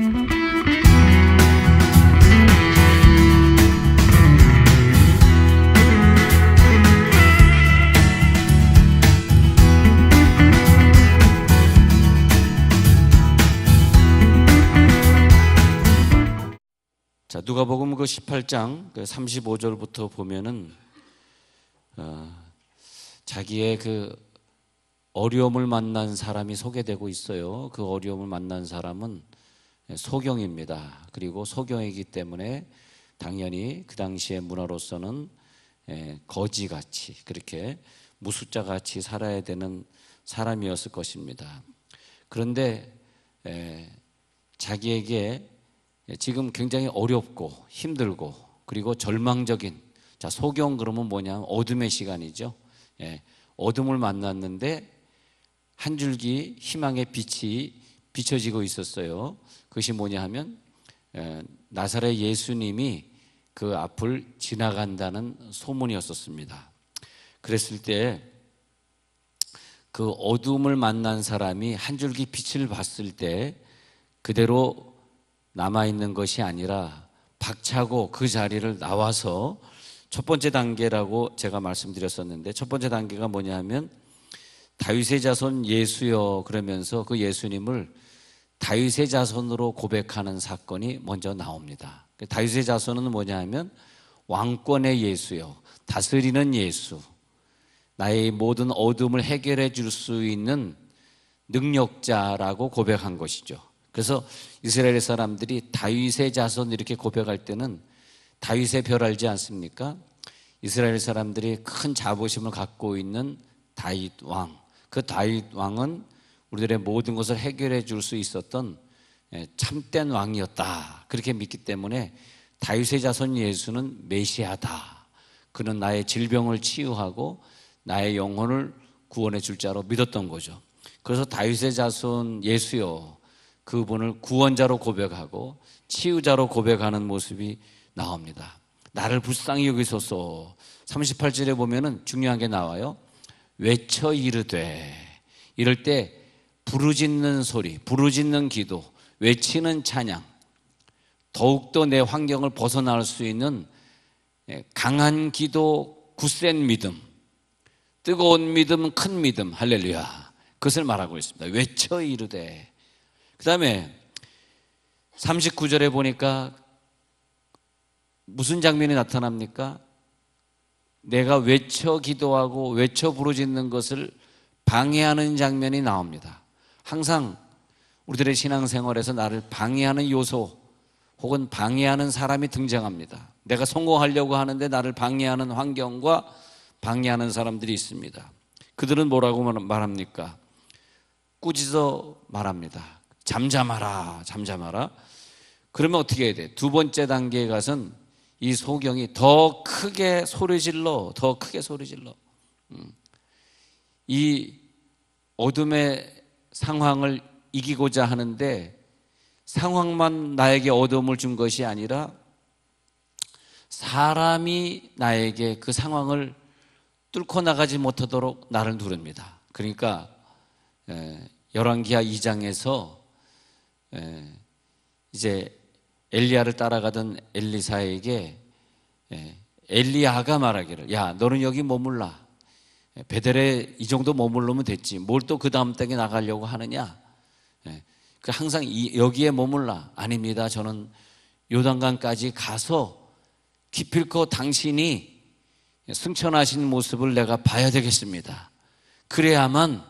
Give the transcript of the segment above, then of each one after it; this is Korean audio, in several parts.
자, 누가복음 그 18장 35절부터 보면은 자기의 그 어려움을 만난 사람이 소개되고 있어요. 그 어려움을 만난 사람은 소경입니다. 그리고 소경이기 때문에 당연히 그 당시의 문화로서는 거지같이, 그렇게 무숫자같이 살아야 되는 사람이었을 것입니다. 그런데 자기에게 지금 굉장히 어렵고 힘들고 그리고 절망적인, 자, 소경 그러면 뭐냐, 어둠의 시간이죠. 어둠을 만났는데 한 줄기 희망의 빛이 비춰지고 있었어요. 그것이 뭐냐 하면 나사렛 예수님이 그 앞을 지나간다는 소문이었었습니다. 그랬을 때 그 어둠을 만난 사람이 한 줄기 빛을 봤을 때 그대로 남아있는 것이 아니라 박차고 그 자리를 나와서, 첫 번째 단계라고 제가 말씀드렸었는데, 첫 번째 단계가 뭐냐 하면 다윗의 자손 예수여 그러면서 그 예수님을 다윗의 자손으로 고백하는 사건이 먼저 나옵니다. 다윗의 자손은 뭐냐 하면 왕권의 예수여, 다스리는 예수, 나의 모든 어둠을 해결해 줄 수 있는 능력자라고 고백한 것이죠. 그래서 이스라엘 사람들이 다윗의 자손 이렇게 고백할 때는 다윗의 별 알지 않습니까? 이스라엘 사람들이 큰 자부심을 갖고 있는 다윗 왕, 그 다윗 왕은 우리들의 모든 것을 해결해 줄 수 있었던 참된 왕이었다, 그렇게 믿기 때문에 다윗의 자손 예수는 메시아다, 그는 나의 질병을 치유하고 나의 영혼을 구원해 줄 자로 믿었던 거죠. 그래서 다윗의 자손 예수여, 그분을 구원자로 고백하고 치유자로 고백하는 모습이 나옵니다. 나를 불쌍히 여기소서. 38절에 보면은 중요한 게 나와요. 외쳐 이르되. 이럴 때 부르짖는 소리, 부르짖는 기도, 외치는 찬양, 더욱더 내 환경을 벗어날 수 있는 강한 기도, 굳센 믿음, 뜨거운 믿음, 큰 믿음, 할렐루야, 그것을 말하고 있습니다. 외쳐 이르되. 그 다음에 39절에 보니까 무슨 장면이 나타납니까? 내가 외쳐 기도하고 외쳐 부르짖는 것을 방해하는 장면이 나옵니다. 항상 우리들의 신앙생활에서 나를 방해하는 요소 혹은 방해하는 사람이 등장합니다. 내가 성공하려고 하는데 나를 방해하는 환경과 방해하는 사람들이 있습니다. 그들은 뭐라고 말합니까? 꾸짖어 말합니다. 잠잠하라, 잠잠하라. 그러면 어떻게 해야 돼? 두 번째 단계에 가선 이 소경이 더 크게 소리질러, 더 크게 소리질러. 이 어둠의 상황을 이기고자 하는데 상황만 나에게 어둠을 준 것이 아니라 사람이 나에게 그 상황을 뚫고 나가지 못하도록 나를 누릅니다. 그러니까 열왕기하 2장에서 이제 엘리야를 따라가던 엘리사에게 엘리야가 말하기를, 야, 너는 여기 머물라. 베델에 이 정도 머물르면 됐지. 뭘 또 그 다음 땅에 나가려고 하느냐. 항상 여기에 머물라. 아닙니다. 저는 요단강까지 가서 기필코 당신이 승천하신 모습을 내가 봐야 되겠습니다. 그래야만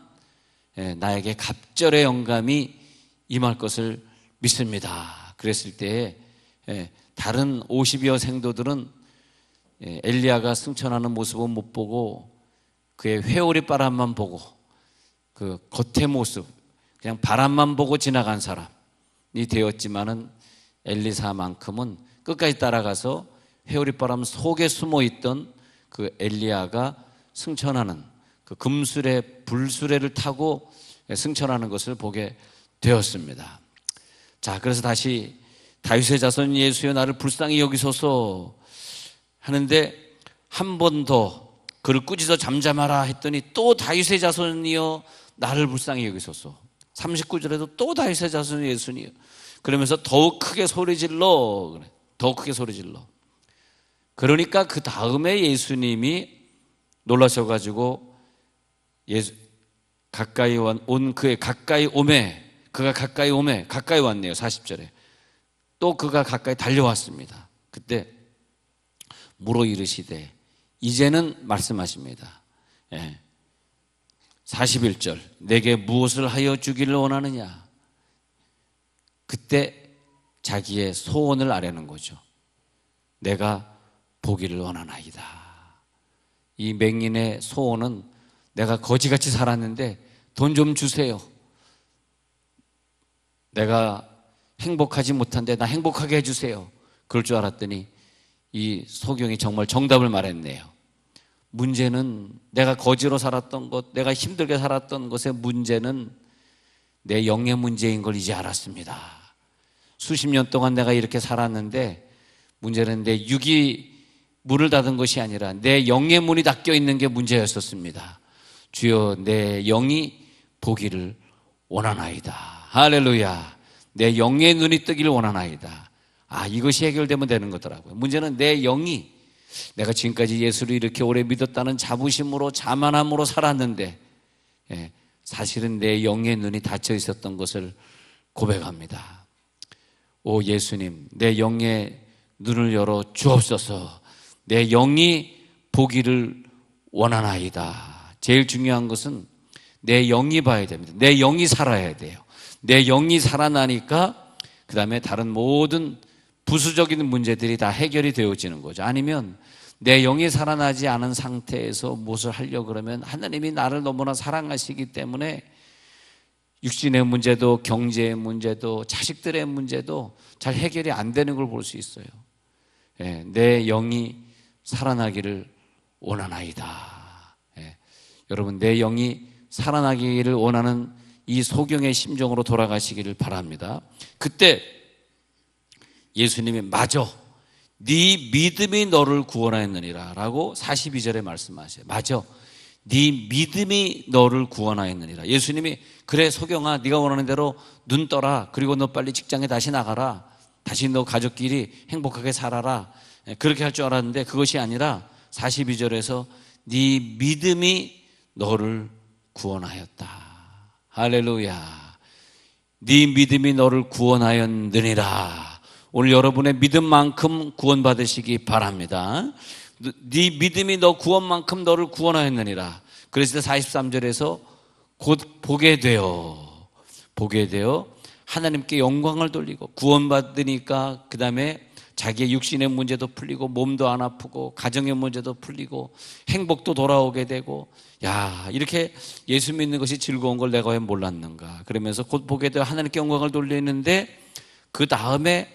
나에게 갑절의 영감이 임할 것을 믿습니다. 그랬을 때에 다른 50여 생도들은 엘리야가 승천하는 모습은 못 보고 그의 회오리 바람만 보고 그 겉의 모습, 그냥 바람만 보고 지나간 사람이 되었지만은 엘리사만큼은 끝까지 따라가서 회오리 바람 속에 숨어 있던 그 엘리야가 승천하는 그 금수레, 불수레를 타고 승천하는 것을 보게 되었습니다. 자, 그래서 다시 다윗의 자손 예수여 나를 불쌍히 여기소서 하는데 한 번 더 그를 꾸짖어 잠잠하라 했더니 또 다윗의 자손이여 나를 불쌍히 여기소서. 39절에도 또 다윗의 자손 예수니여. 그러면서 더욱 크게 소리 질러. 그래. 더욱 크게 소리 질러. 그러니까 그 다음에 예수님이 놀라셔가지고 가까이 온 그의 가까이 오매, 그가 가까이 오매, 가까이 왔네요. 40절에 또 그가 가까이 달려왔습니다. 그때 물어 이르시되, 이제는 말씀하십니다. 41절, 내게 무엇을 하여 주기를 원하느냐. 그때 자기의 소원을 아뢰는 거죠. 내가 보기를 원하나이다. 이 맹인의 소원은, 내가 거지같이 살았는데 돈 좀 주세요. 내가 행복하지 못한데 나 행복하게 해주세요. 그럴 줄 알았더니 이 소경이 정말 정답을 말했네요. 문제는, 내가 거지로 살았던 것, 내가 힘들게 살았던 것의 문제는 내 영의 문제인 걸 이제 알았습니다. 수십 년 동안 내가 이렇게 살았는데 문제는 내 육이 문을 닫은 것이 아니라 내 영의 문이 닫혀 있는 게 문제였었습니다. 주여, 내 영이 보기를 원하나이다. 할렐루야. 내 영의 눈이 뜨기를 원하나이다. 이것이 해결되면 되는 거더라고요. 문제는 내 영이, 내가 지금까지 예수를 이렇게 오래 믿었다는 자부심으로, 자만함으로 살았는데 사실은 내 영의 눈이 닫혀 있었던 것을 고백합니다. 오 예수님, 내 영의 눈을 열어 주옵소서. 내 영이 보기를 원하나이다. 제일 중요한 것은 내 영이 봐야 됩니다. 내 영이 살아야 돼요. 내 영이 살아나니까 그 다음에 다른 모든 부수적인 문제들이 다 해결이 되어지는 거죠. 아니면 내 영이 살아나지 않은 상태에서 무엇을 하려고 그러면 하나님이 나를 너무나 사랑하시기 때문에 육신의 문제도, 경제의 문제도, 자식들의 문제도 잘 해결이 안 되는 걸 볼 수 있어요. 내 영이 살아나기를 원하나이다. 여러분, 내 영이 살아나기를 원하는 이 소경의 심정으로 돌아가시기를 바랍니다. 그때 예수님이 맞아, 네 믿음이 너를 구원하였느니라 라고 42절에 말씀하세요. 맞아, 네 믿음이 너를 구원하였느니라. 예수님이 그래 소경아, 네가 원하는 대로 눈 떠라. 그리고 너 빨리 직장에 다시 나가라. 다시 너 가족끼리 행복하게 살아라. 그렇게 할 줄 알았는데 그것이 아니라 42절에서 네 믿음이 너를 구원하였다. 할렐루야. 네 믿음이 너를 구원하였느니라. 오늘 여러분의 믿음만큼 구원받으시기 바랍니다. 네 믿음이 너 구원만큼 너를 구원하였느니라. 그래서 43절에서 곧 보게 되어 하나님께 영광을 돌리고 구원받으니까 그 다음에 자기의 육신의 문제도 풀리고 몸도 안 아프고 가정의 문제도 풀리고 행복도 돌아오게 되고, 야, 이렇게 예수 믿는 것이 즐거운 걸 내가 왜 몰랐는가. 그러면서 곧 보게 되어 하나님께 영광을 돌리는데 그 다음에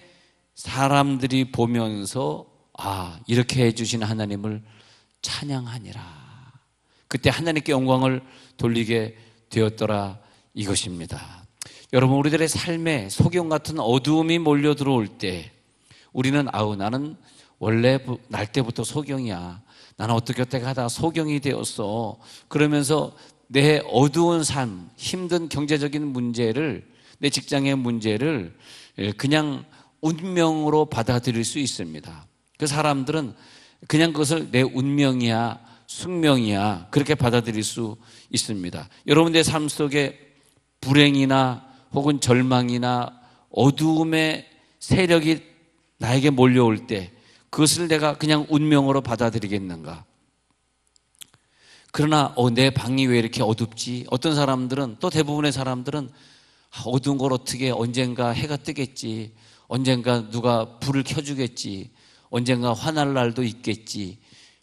사람들이 보면서 이렇게 해주신 하나님을 찬양하니라. 그때 하나님께 영광을 돌리게 되었더라, 이것입니다. 여러분, 우리들의 삶에 소경 같은 어두움이 몰려 들어올 때 우리는 나는 원래 날 때부터 소경이야. 나는 어떻게 하다가 소경이 되었어. 그러면서 내 어두운 삶, 힘든 경제적인 문제를, 내 직장의 문제를 그냥 운명으로 받아들일 수 있습니다. 그 사람들은 그냥 그것을 내 운명이야, 숙명이야, 그렇게 받아들일 수 있습니다. 여러분의 삶 속에 불행이나 혹은 절망이나 어두움의 세력이 나에게 몰려올 때 그것을 내가 그냥 운명으로 받아들이겠는가? 그러나 내 방이 왜 이렇게 어둡지? 어떤 사람들은, 또 대부분의 사람들은 어두운 걸 어떻게, 언젠가 해가 뜨겠지, 언젠가 누가 불을 켜주겠지, 언젠가 화날 날도 있겠지,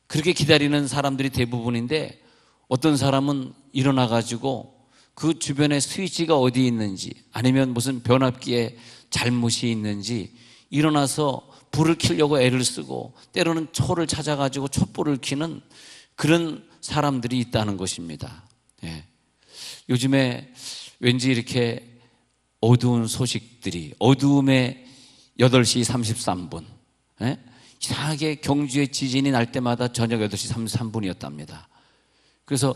그렇게 기다리는 사람들이 대부분인데, 어떤 사람은 일어나가지고 그 주변에 스위치가 어디 있는지, 아니면 무슨 변압기에 잘못이 있는지 일어나서 불을 켜려고 애를 쓰고, 때로는 초를 찾아가지고 촛불을 켜는 그런 사람들이 있다는 것입니다. 요즘에 왠지 이렇게 어두운 소식들이, 어두움의 8시 33분, 이상하게 경주에 지진이 날 때마다 저녁 8시 33분이었답니다. 그래서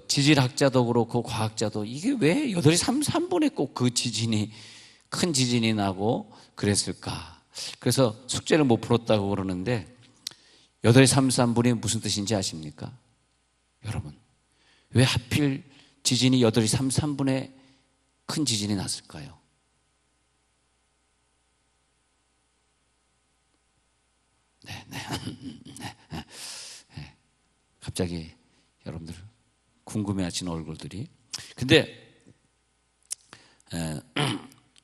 지질학자도 그렇고 과학자도 이게 왜 8시 33분에 꼭 그 지진이 큰 지진이 나고 그랬을까? 그래서 숙제를 못 풀었다고 그러는데 8시 33분이 무슨 뜻인지 아십니까? 여러분, 왜 하필 지진이 8시 33분에 큰 지진이 났을까요? 갑자기 여러분들 궁금해하시는 얼굴들이. 근데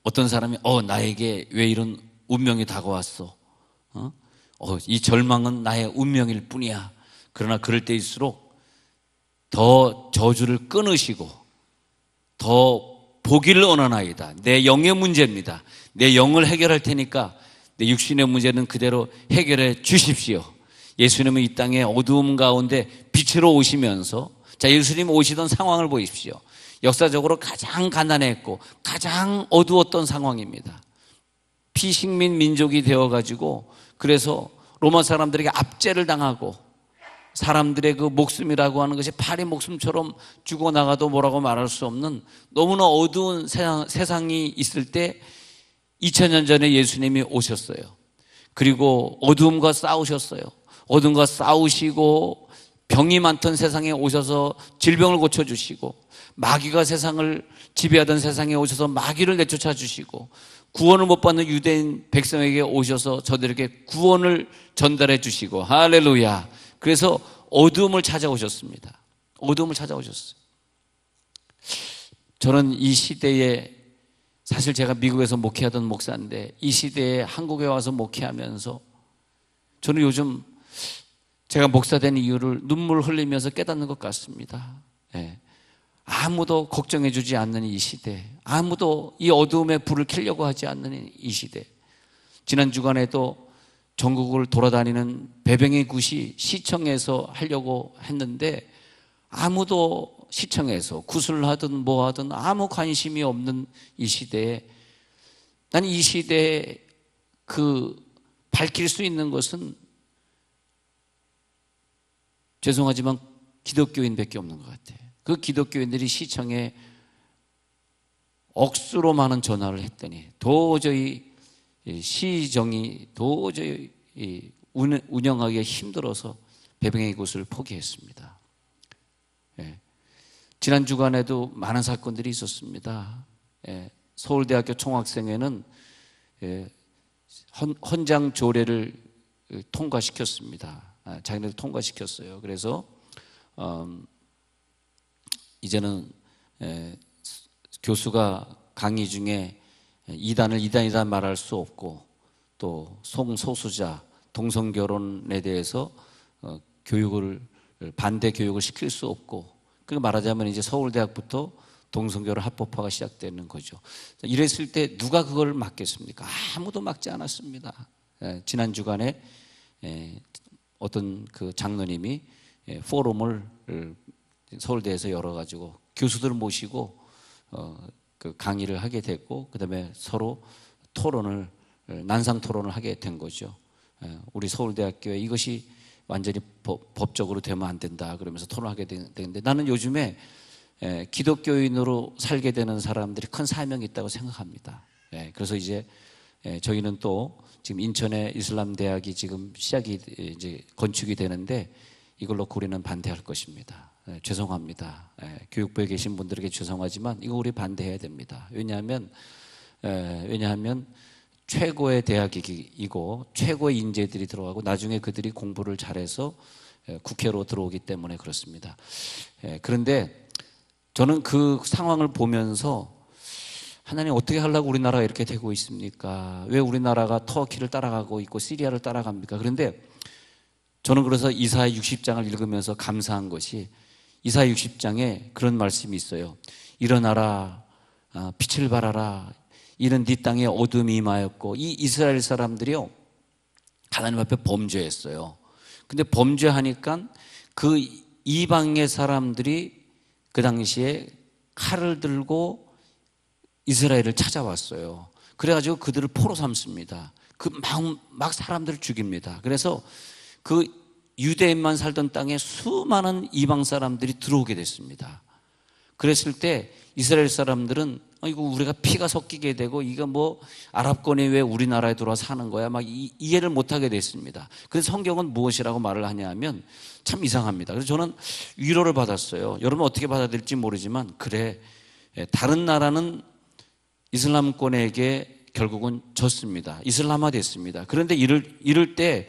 어떤 사람이 나에게 왜 이런 운명이 다가왔어? 이 절망은 나의 운명일 뿐이야. 그러나 그럴 때일수록 더 저주를 끊으시고 더 보기를 원하나이다. 내 영의 문제입니다. 내 영을 해결할 테니까 내 육신의 문제는 그대로 해결해 주십시오. 예수님은 이 땅의 어두움 가운데 빛으로 오시면서, 자, 예수님 오시던 상황을 보십시오. 역사적으로 가장 가난했고 가장 어두웠던 상황입니다. 피식민 민족이 되어가지고, 그래서 로마 사람들에게 압제를 당하고 사람들의 그 목숨이라고 하는 것이 파리 목숨처럼 죽어나가도 뭐라고 말할 수 없는 너무나 어두운 세상이 있을 때 2000년 전에 예수님이 오셨어요. 그리고 어두움과 싸우셨어요. 어둠과 싸우시고 병이 많던 세상에 오셔서 질병을 고쳐주시고, 마귀가 세상을 지배하던 세상에 오셔서 마귀를 내쫓아 주시고, 구원을 못 받는 유대인 백성에게 오셔서 저들에게 구원을 전달해 주시고, 할렐루야. 그래서 어두움을 찾아오셨습니다. 어두움을 찾아오셨어요. 저는 이 시대에, 사실 제가 미국에서 목회하던 목사인데 이 시대에 한국에 와서 목회하면서 저는 요즘 제가 목사 된 이유를 눈물 흘리면서 깨닫는 것 같습니다. 아무도 걱정해 주지 않는 이 시대, 아무도 이 어두움에 불을 켜려고 하지 않는 이 시대. 지난 주간에도 전국을 돌아다니는 배병의 굿이 시청에서 하려고 했는데 아무도 시청에서 굿을 하든 뭐 하든 아무 관심이 없는 이 시대에, 나는 이 시대에 밝힐 수 있는 것은 죄송하지만 기독교인밖에 없는 것 같아요. 그 기독교인들이 시청에 억수로 많은 전화를 했더니 도저히 시정이 도저히 운영하기가 힘들어서 배병의 곳을 포기했습니다. 지난 주간에도 많은 사건들이 있었습니다. 서울대학교 총학생회는 헌장 조례를 통과시켰습니다. 자기네들 통과시켰어요. 그래서 이제는 교수가 강의 중에 이단이다 말할 수 없고, 또 성소수자, 동성결혼에 대해서 반대 교육을 시킬 수 없고, 그 말하자면 이제 서울대학부터 동성결혼 합법화가 시작되는 거죠. 이랬을 때 누가 그걸 막겠습니까? 아무도 막지 않았습니다. 지난 주간에 어떤 그 장로님이 포럼을 서울대에서 열어가지고 교수들을 모시고 그 강의를 하게 됐고, 그다음에 서로 난상 토론을 하게 된 거죠. 우리 서울대학교에 이것이 완전히 법적으로 되면 안 된다 그러면서 토론하게 되는데, 나는 요즘에 기독교인으로 살게 되는 사람들이 큰 사명이 있다고 생각합니다. 그래서 이제 저희는 또 지금 인천의 이슬람 대학이 지금 시작이 이제 건축이 되는데 이걸 놓고 우리는 반대할 것입니다. 죄송합니다. 교육부에 계신 분들에게 죄송하지만 이거 우리 반대해야 됩니다. 왜냐하면 최고의 대학이고 최고의 인재들이 들어가고 나중에 그들이 공부를 잘해서 국회로 들어오기 때문에 그렇습니다. 그런데 저는 그 상황을 보면서 하나님 어떻게 하려고 우리나라가 이렇게 되고 있습니까? 왜 우리나라가 터키를 따라가고 있고 시리아를 따라갑니까? 그런데 저는 그래서 이사야 60장을 읽으면서 감사한 것이, 이사야 60장에 그런 말씀이 있어요. 일어나라, 빛을 발하라. 이는 네 땅에 어둠이 임하였고, 이 이스라엘 사람들이요 하나님 앞에 범죄했어요. 근데 범죄하니까 그 이방의 사람들이 그 당시에 칼을 들고 이스라엘을 찾아왔어요. 그래가지고 그들을 포로 삼습니다. 막 사람들을 죽입니다. 그래서 그 유대인만 살던 땅에 수많은 이방 사람들이 들어오게 됐습니다. 그랬을 때 이스라엘 사람들은 이거 우리가 피가 섞이게 되고 이거 뭐 아랍권이 왜 우리나라에 들어와 사는 거야 막 이해를 못하게 됐습니다. 그래서 성경은 무엇이라고 말을 하냐면 참 이상합니다. 그래서 저는 위로를 받았어요. 여러분 어떻게 받아들일지 모르지만 그래, 다른 나라는 이슬람권에게 결국은 졌습니다. 이슬람화 됐습니다. 그런데 이럴 때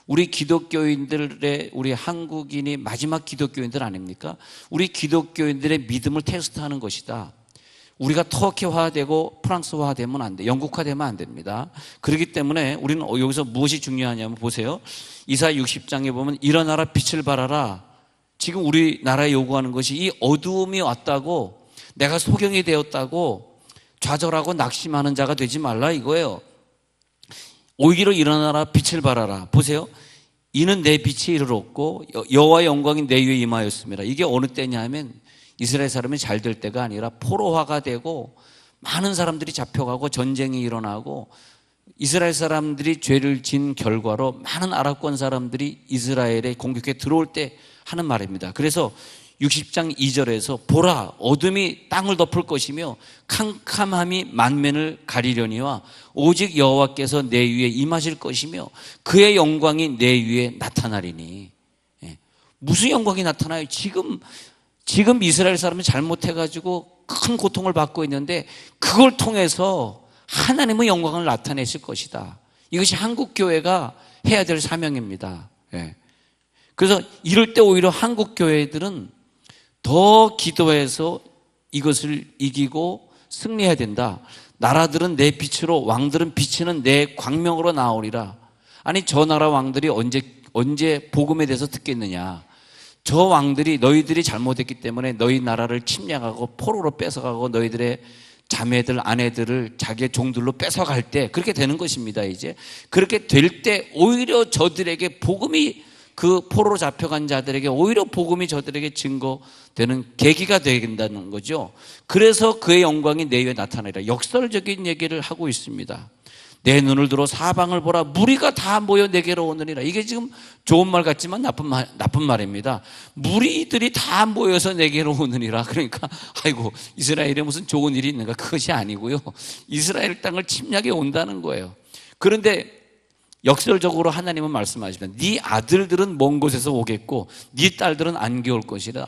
우리 기독교인들의, 우리 한국인이 마지막 기독교인들 아닙니까? 우리 기독교인들의 믿음을 테스트하는 것이다. 우리가 터키화되고 프랑스화되면 안 돼. 영국화되면 안 됩니다. 그렇기 때문에 우리는 여기서 무엇이 중요하냐면 보세요. 이사야 60장에 보면 일어나라 빛을 발하라. 지금 우리나라에 요구하는 것이 이 어두움이 왔다고, 내가 소경이 되었다고 좌절하고 낙심하는 자가 되지 말라 이거예요. 오히려 일어나라 빛을 발하라. 보세요. 이는 내 빛이 이르렀고 여호와의 영광이 내 위에 임하였습니다. 이게 어느 때냐 하면 이스라엘 사람이 잘 될 때가 아니라 포로화가 되고 많은 사람들이 잡혀가고 전쟁이 일어나고 이스라엘 사람들이 죄를 진 결과로 많은 아랍권 사람들이 이스라엘에 공격해 들어올 때 하는 말입니다. 그래서 60장 2절에서 보라 어둠이 땅을 덮을 것이며 캄캄함이 만면을 가리려니와 오직 여호와께서 내 위에 임하실 것이며 그의 영광이 내 위에 나타나리니. 무슨 영광이 나타나요? 지금 이스라엘 사람이 잘못해가지고 큰 고통을 받고 있는데 그걸 통해서 하나님의 영광을 나타내실 것이다. 이것이 한국교회가 해야 될 사명입니다. 그래서 이럴 때 오히려 한국교회들은 더 기도해서 이것을 이기고 승리해야 된다. 나라들은 내 빛으로, 왕들은 비치는 내 광명으로 나오리라. 아니 저 나라 왕들이 언제 복음에 대해서 듣겠느냐. 저 왕들이 너희들이 잘못했기 때문에 너희 나라를 침략하고 포로로 뺏어가고 너희들의 자매들 아내들을 자기의 종들로 뺏어갈 때 그렇게 되는 것입니다. 이제 그렇게 될 때 오히려 저들에게 복음이, 그 포로로 잡혀간 자들에게 오히려 복음이 저들에게 증거되는 계기가 된다는 거죠. 그래서 그의 영광이 내 위에 나타나리라. 역설적인 얘기를 하고 있습니다. 내 눈을 들어 사방을 보라. 무리가 다 모여 내게로 오느니라. 이게 지금 좋은 말 같지만 나쁜 말입니다. 무리들이 다 모여서 내게로 오느니라. 그러니까 아이고 이스라엘에 무슨 좋은 일이 있는가? 그것이 아니고요. 이스라엘 땅을 침략해 온다는 거예요. 그런데 역설적으로 하나님은 말씀하시면 네 아들들은 먼 곳에서 오겠고 네 딸들은 안개 올 것이라.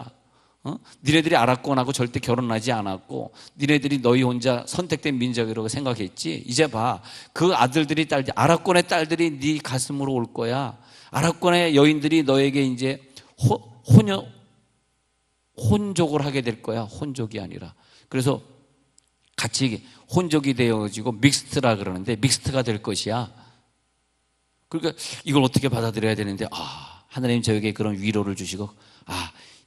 니네들이 아랍권하고 절대 결혼하지 않았고 니네들이 너희 혼자 선택된 민족이라고 생각했지. 이제 봐, 그 아들들이 딸들, 아랍권의 딸들이 네 가슴으로 올 거야. 아랍권의 여인들이 너에게 이제 혼족을 하게 될 거야. 혼족이 아니라. 그래서 같이 혼족이 되어지고 믹스트라 그러는데 믹스트가 될 것이야. 그러니까 이걸 어떻게 받아들여야 되는데, 하나님 저에게 그런 위로를 주시고,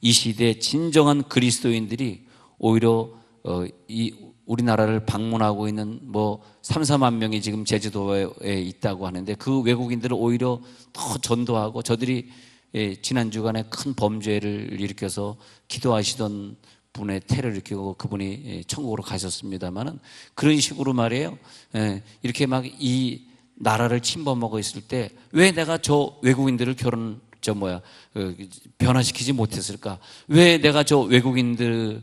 이 시대에 진정한 그리스도인들이 오히려 우리나라를 방문하고 있는 3, 4만 명이 지금 제주도에 있다고 하는데 그 외국인들을 오히려 더 전도하고, 저들이 지난 주간에 큰 범죄를 일으켜서 기도하시던 분의 태를 일으키고 그분이 천국으로 가셨습니다만은 그런 식으로 말이에요. 이렇게 막 이 나라를 침범하고 있을 때 왜 내가 저 외국인들을 변화시키지 못했을까? 왜 내가 저 외국인들을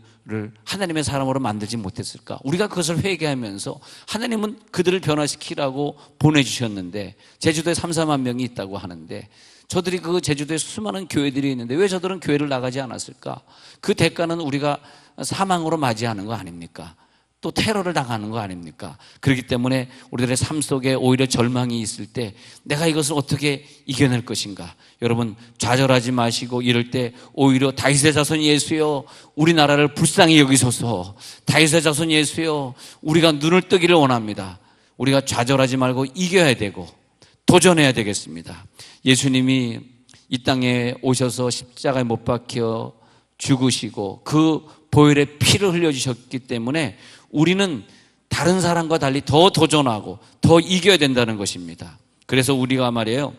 하나님의 사람으로 만들지 못했을까? 우리가 그것을 회개하면서 하나님은 그들을 변화시키라고 보내주셨는데 제주도에 3, 4만 명이 있다고 하는데 저들이 그 제주도에 수많은 교회들이 있는데 왜 저들은 교회를 나가지 않았을까? 그 대가는 우리가 사망으로 맞이하는 거 아닙니까? 또 테러를 당하는 거 아닙니까? 그렇기 때문에 우리들의 삶 속에 오히려 절망이 있을 때 내가 이것을 어떻게 이겨낼 것인가? 여러분 좌절하지 마시고 이럴 때 오히려 다윗의 자손 예수여 우리나라를 불쌍히 여기소서. 다윗의 자손 예수여 우리가 눈을 뜨기를 원합니다. 우리가 좌절하지 말고 이겨야 되고 도전해야 되겠습니다. 예수님이 이 땅에 오셔서 십자가에 못 박혀 죽으시고 그 보혈의 피를 흘려주셨기 때문에 우리는 다른 사람과 달리 더 도전하고 더 이겨야 된다는 것입니다. 그래서 우리가 말이에요,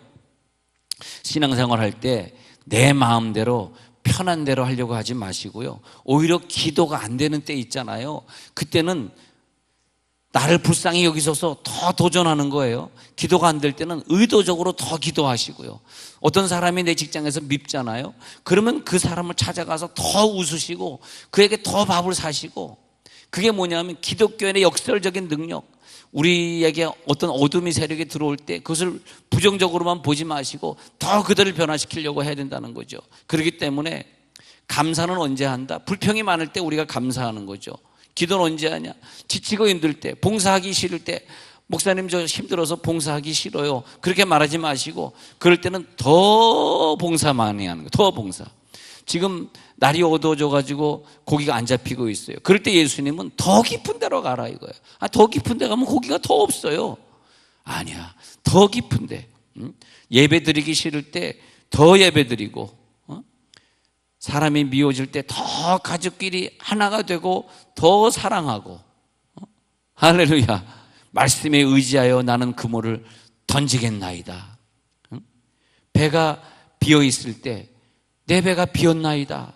신앙생활 할 때 내 마음대로 편한 대로 하려고 하지 마시고요, 오히려 기도가 안 되는 때 있잖아요. 그때는 나를 불쌍히 여기셔서 더 도전하는 거예요. 기도가 안 될 때는 의도적으로 더 기도하시고요. 어떤 사람이 내 직장에서 밉잖아요. 그러면 그 사람을 찾아가서 더 웃으시고 그에게 더 밥을 사시고 그게 뭐냐면 기독교인의 역설적인 능력. 우리에게 어떤 어둠의 세력이 들어올 때 그것을 부정적으로만 보지 마시고 더 그들을 변화시키려고 해야 된다는 거죠. 그렇기 때문에 감사는 언제 한다? 불평이 많을 때 우리가 감사하는 거죠. 기도는 언제 하냐? 지치고 힘들 때, 봉사하기 싫을 때, 목사님 저 힘들어서 봉사하기 싫어요, 그렇게 말하지 마시고 그럴 때는 더 봉사 많이 하는 거예요. 더 봉사. 지금 날이 어두워져 가지고 고기가 안 잡히고 있어요. 그럴 때 예수님은 더 깊은 데로 가라 이거예요. 더 깊은 데 가면 고기가 더 없어요. 아니야, 더 깊은 데. 예배 드리기 싫을 때 더 예배 드리고, 사람이 미워질 때 더 가족끼리 하나가 되고 더 사랑하고. 할렐루야. 말씀에 의지하여 나는 그물을 던지겠나이다. 배가 비어 있을 때 내 배가 비었나이다,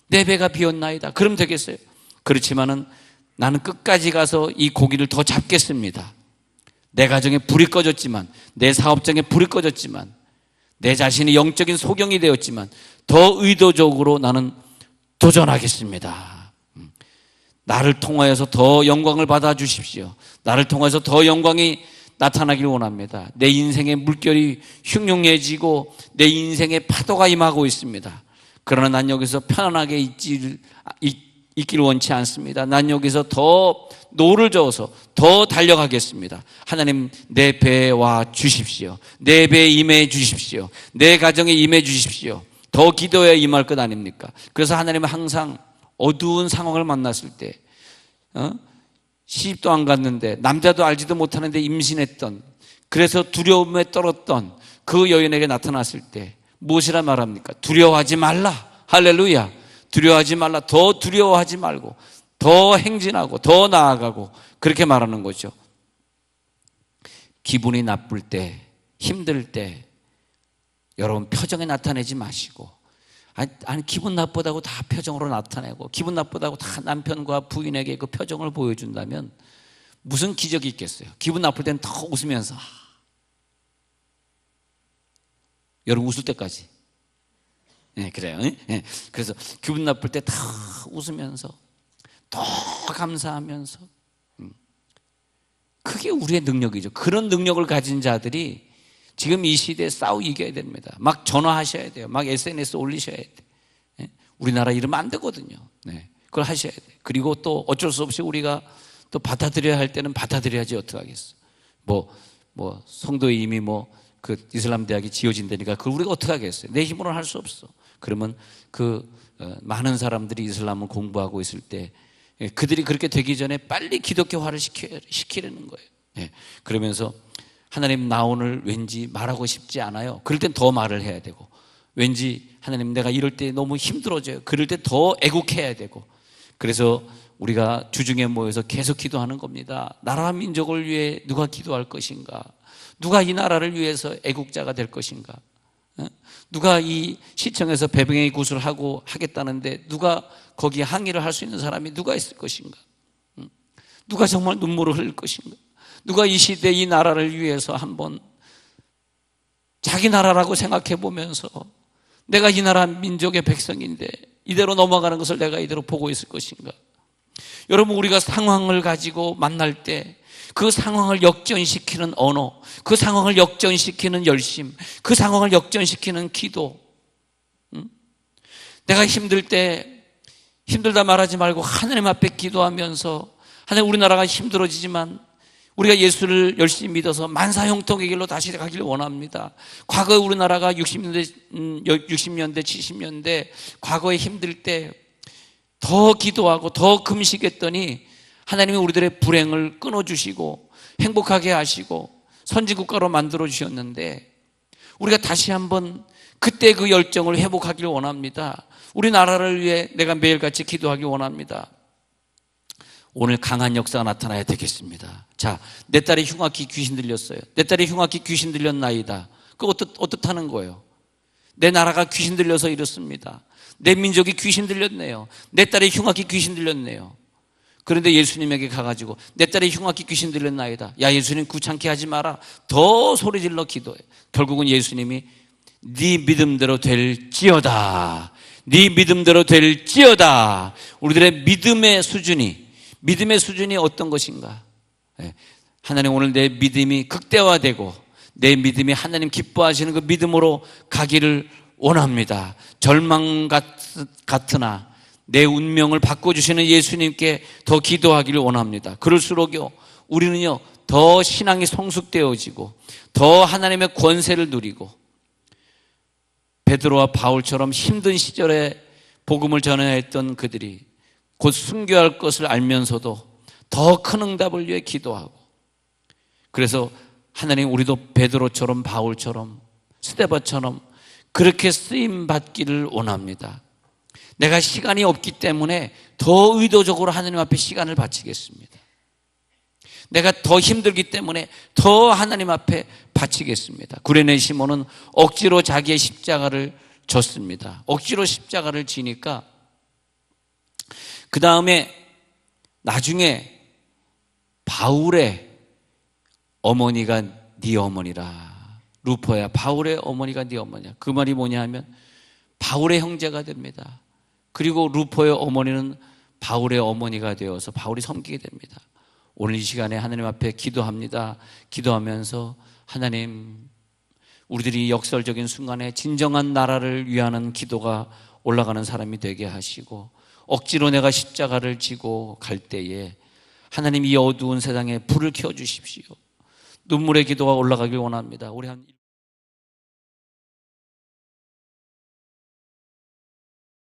내 배가 비었나이다, 그럼 되겠어요? 그렇지만은 나는 끝까지 가서 이 고기를 더 잡겠습니다. 내 가정에 불이 꺼졌지만, 내 사업장에 불이 꺼졌지만, 내 자신이 영적인 소경이 되었지만 더 의도적으로 나는 도전하겠습니다. 나를 통하여서 더 영광을 받아 주십시오. 나를 통해서 더 영광이 나타나길 원합니다. 내 인생의 물결이 흉흉해지고 내 인생의 파도가 임하고 있습니다. 그러나 난 여기서 편안하게 있기를 원치 않습니다. 난 여기서 더 노를 저어서 더 달려가겠습니다. 하나님, 내 배에 와 주십시오. 내 배에 임해 주십시오. 내 가정에 임해 주십시오. 더 기도해야 임할 것 아닙니까? 그래서 하나님은 항상 어두운 상황을 만났을 때, 시집도 안 갔는데 남자도 알지도 못하는데 임신했던, 그래서 두려움에 떨었던 그 여인에게 나타났을 때 무엇이라 말합니까? 두려워하지 말라. 할렐루야. 두려워하지 말라. 더 두려워하지 말고 더 행진하고 더 나아가고, 그렇게 말하는 거죠. 기분이 나쁠 때, 힘들 때 여러분 표정에 나타내지 마시고, 아니 기분 나쁘다고 다 표정으로 나타내고 기분 나쁘다고 다 남편과 부인에게 그 표정을 보여준다면 무슨 기적이 있겠어요? 기분 나쁠 때는 더 웃으면서, 여러분 웃을 때까지. 네, 그래요. 네. 그래서 기분 나쁠 때 다 웃으면서 더 감사하면서, 그게 우리의 능력이죠. 그런 능력을 가진 자들이 지금 이 시대에 싸워 이겨야 됩니다. 막 전화하셔야 돼요. 막 SNS 올리셔야 돼요. 네? 우리나라 이러면 안 되거든요. 네. 그걸 하셔야 돼요. 그리고 또 어쩔 수 없이 우리가 또 받아들여야 할 때는 받아들여야지 어떡하겠어. 성도의 이미 그 이슬람 대학이 지어진다니까 그걸 우리가 어떻게 하겠어요? 내 힘으로는 할 수 없어. 그러면 많은 사람들이 이슬람을 공부하고 있을 때 그들이 그렇게 되기 전에 빨리 기독교화를 시키려는 거예요. 네. 그러면서 하나님, 나 오늘 왠지 말하고 싶지 않아요. 그럴 땐 더 말을 해야 되고, 왠지 하나님 내가 이럴 때 너무 힘들어져요. 그럴 때 더 애국해야 되고. 그래서 우리가 주중에 모여서 계속 기도하는 겁니다. 나라와 민족을 위해 누가 기도할 것인가? 누가 이 나라를 위해서 애국자가 될 것인가? 누가 이 시청에서 배병의 굿을 하겠다는데 누가 거기에 항의를 할 수 있는 사람이 누가 있을 것인가? 누가 정말 눈물을 흘릴 것인가? 누가 이 시대 이 나라를 위해서 한번 자기 나라라고 생각해 보면서 내가 이 나라 민족의 백성인데 이대로 넘어가는 것을 내가 이대로 보고 있을 것인가? 여러분, 우리가 상황을 가지고 만날 때 그 상황을 역전시키는 언어, 그 상황을 역전시키는 열심, 그 상황을 역전시키는 기도. 내가 힘들 때 힘들다 말하지 말고 하나님 앞에 기도하면서, 하나님, 우리나라가 힘들어지지만 우리가 예수를 열심히 믿어서 만사형통의 길로 다시 가기를 원합니다. 과거에 우리나라가 60년대 70년대 과거에 힘들 때 더 기도하고 더 금식했더니 하나님이 우리들의 불행을 끊어주시고 행복하게 하시고 선진국가로 만들어 주셨는데, 우리가 다시 한번 그때 그 열정을 회복하기를 원합니다. 우리나라를 위해 내가 매일같이 기도하기 원합니다. 오늘 강한 역사가 나타나야 되겠습니다. 자, 내 딸이 흉악히 귀신 들렸어요. 내 딸이 흉악히 귀신 들렸나이다. 그거 어떻다는 거예요? 내 나라가 귀신 들려서 이렇습니다. 내 민족이 귀신 들렸네요. 내 딸이 흉악히 귀신 들렸네요. 그런데 예수님에게 가가지고 내 딸이 흉악히 귀신 들렸나이다. 야, 예수님 귀찮게 하지 마라. 더 소리질러 기도해. 결국은 예수님이 네 믿음대로 될지어다. 네 믿음대로 될지어다. 우리들의 믿음의 수준이, 믿음의 수준이 어떤 것인가? 하나님, 오늘 내 믿음이 극대화되고 내 믿음이 하나님 기뻐하시는 그 믿음으로 가기를 원합니다. 절망 같으나 내 운명을 바꿔주시는 예수님께 더 기도하기를 원합니다. 그럴수록요, 우리는요, 더 신앙이 성숙되어지고 더 하나님의 권세를 누리고, 베드로와 바울처럼 힘든 시절에 복음을 전해야 했던 그들이 곧 순교할 것을 알면서도 더 큰 응답을 위해 기도하고, 그래서 하나님, 우리도 베드로처럼 바울처럼 스데반처럼 그렇게 쓰임 받기를 원합니다. 내가 시간이 없기 때문에 더 의도적으로 하나님 앞에 시간을 바치겠습니다. 내가 더 힘들기 때문에 더 하나님 앞에 바치겠습니다. 구레네 시몬은 억지로 자기의 십자가를 졌습니다. 억지로 십자가를 지니까 그 다음에 나중에 바울의 어머니가 네 어머니라. 루포야, 바울의 어머니가 네 어머니야. 그 말이 뭐냐 하면 바울의 형제가 됩니다. 그리고 루포의 어머니는 바울의 어머니가 되어서 바울이 섬기게 됩니다. 오늘 이 시간에 하나님 앞에 기도합니다. 기도하면서 하나님, 우리들이 역설적인 순간에 진정한 나라를 위하는 기도가 올라가는 사람이 되게 하시고, 억지로 내가 십자가를 지고 갈 때에 하나님, 이 어두운 세상에 불을 켜주십시오. 눈물의 기도가 올라가길 원합니다. 우리 한